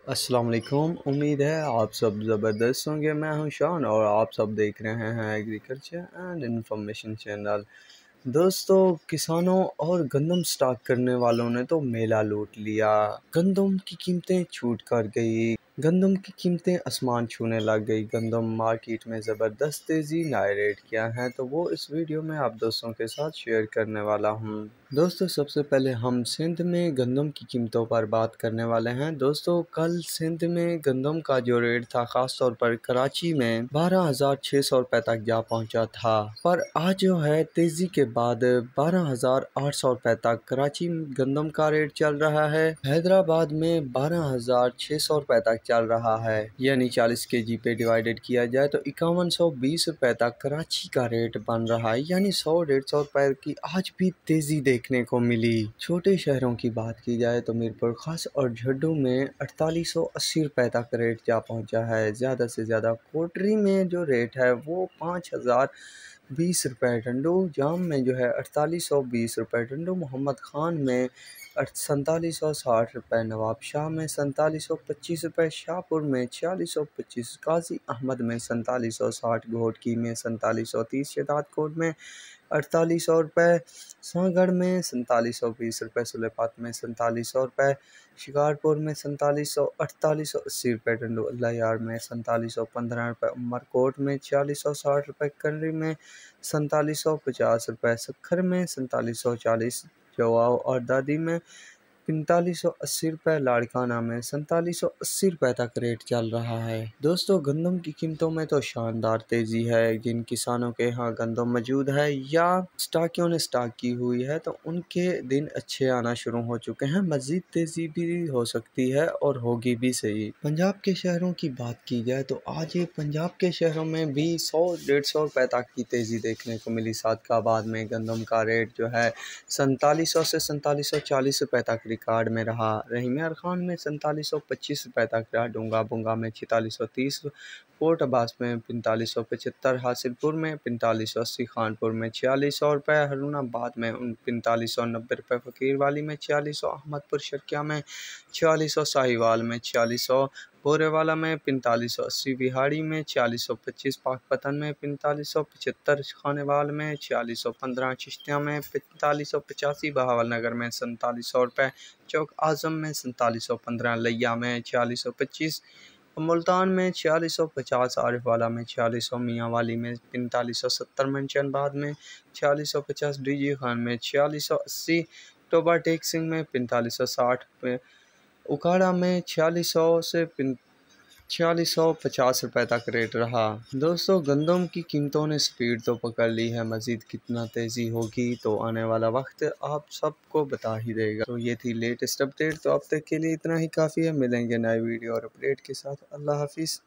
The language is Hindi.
अस्सलाम वालेकुम। उम्मीद है आप सब ज़बरदस्त होंगे। मैं हूं शान और आप सब देख रहे हैं एग्रीकल्चर एंड इंफॉर्मेशन चैनल। दोस्तों, किसानों और गंदम स्टॉक करने वालों ने तो मेला लूट लिया। गंदम की कीमतें छूट कर गई। गंदम की कीमतें आसमान छूने लग गई। गंदम मार्केट में ज़बरदस्त तेज़ी नए रेट क्या है तो वो इस वीडियो में आप दोस्तों के साथ शेयर करने वाला हूं। दोस्तों, सबसे पहले हम सिंध में गंदम की कीमतों पर बात करने वाले हैं। दोस्तों, कल सिंध में गंदम का जो रेट था खास तौर पर कराची में 12,600 रुपए तक जा पहुंचा था, पर आज जो है तेजी के बाद 12,800 रुपए तक कराची में गंदम का रेट चल रहा है। हैदराबाद में 12,600 रुपए तक चल रहा है, यानी 40 kg पे डिवाइडेड किया जाए तो 5120 रुपए तक कराची का रेट बन रहा है, यानी 100-150 रुपए की आज भी तेजी देखने को मिली। छोटे शहरों की बात की जाए तो मीरपुर खास और झड्डू में 4880 रुपए तक रेट जा पहुंचा है। ज़्यादा से ज़्यादा कोटरी में जो रेट है वो 5020 रुपए टंडू, जाम में जो है 4820 रुपए टंडू, मोहम्मद खान में 4760 रुपए, नवाब शाह में 4725 रुपए, शाहपुर में 4625, गाजी अहमद में 4760, घोटकी में 4730, शहदादकोट में 4800 रुपये, सागड़ में 4720 रुपये, सुलेपात में 4700 रुपये, शिकारपुर में 4880 रुपये टंडू, अल्लाह यार में 4715 रुपये, उमरकोट में 4660 रुपये, कर्री में 4750 रुपये, सखर में 4740, जवाब और दादी में 4580 रुपये, लाड़काना में 4780 रुपये तक रेट चल रहा है। दोस्तों, गंदम की कीमतों में तो शानदार तेज़ी है। जिन किसानों के यहाँ गंदम मौजूद है या स्टाकियों ने स्टॉक की हुई है तो उनके दिन अच्छे आना शुरू हो चुके हैं। मज़ीद तेज़ी भी हो सकती है और होगी भी सही। पंजाब के शहरों की बात की जाए तो आज ये पंजाब के शहरों में भी 100-150 रुपये तक की तेज़ी देखने को मिली। सादकाबाद में गंदम का रेट जो है 4700 से 4740 रुपये तक रिकॉर्ड में रहा। रहीम यार खान में 4725 रुपये तक रहा। डूंगा बुंगा में 4630, कोट अब्बास में 4575, हासिलपुर में 4580, खानपुर में 4600 रुपये, हरुणाबाद में 4590 रुपये, फ़कीर वाली में 4600, अहमदपुर शर्किया में 4600, साहिवाल में 4600, बोरेवाला में 4580, बिहाड़ी में 4625, पाकपतन में 4575, खानेवाल में 4615, चिश्तिया में 4585, बहावलनगर में 4700 रुपये, चौक आज़म में 4715, लिया में 4625, मुल्तान में 4650, आरिफवाला में 4600, मियाँ वाली में 4570, मंशनबाद में 4650, डीजी खान में 4680, टोबा टेक सिंह में 4560, उकाड़ा में 4600 से 4650 रुपये तक रेट रहा। दोस्तों, गंदम की कीमतों ने स्पीड तो पकड़ ली है, मज़ीद कितना तेज़ी होगी तो आने वाला वक्त आप सबको बता ही देगा। तो ये थी लेटेस्ट अपडेट, तो अब तक के लिए इतना ही काफ़ी है। मिलेंगे नए वीडियो और अपडेट के साथ। अल्लाह हाफिज़।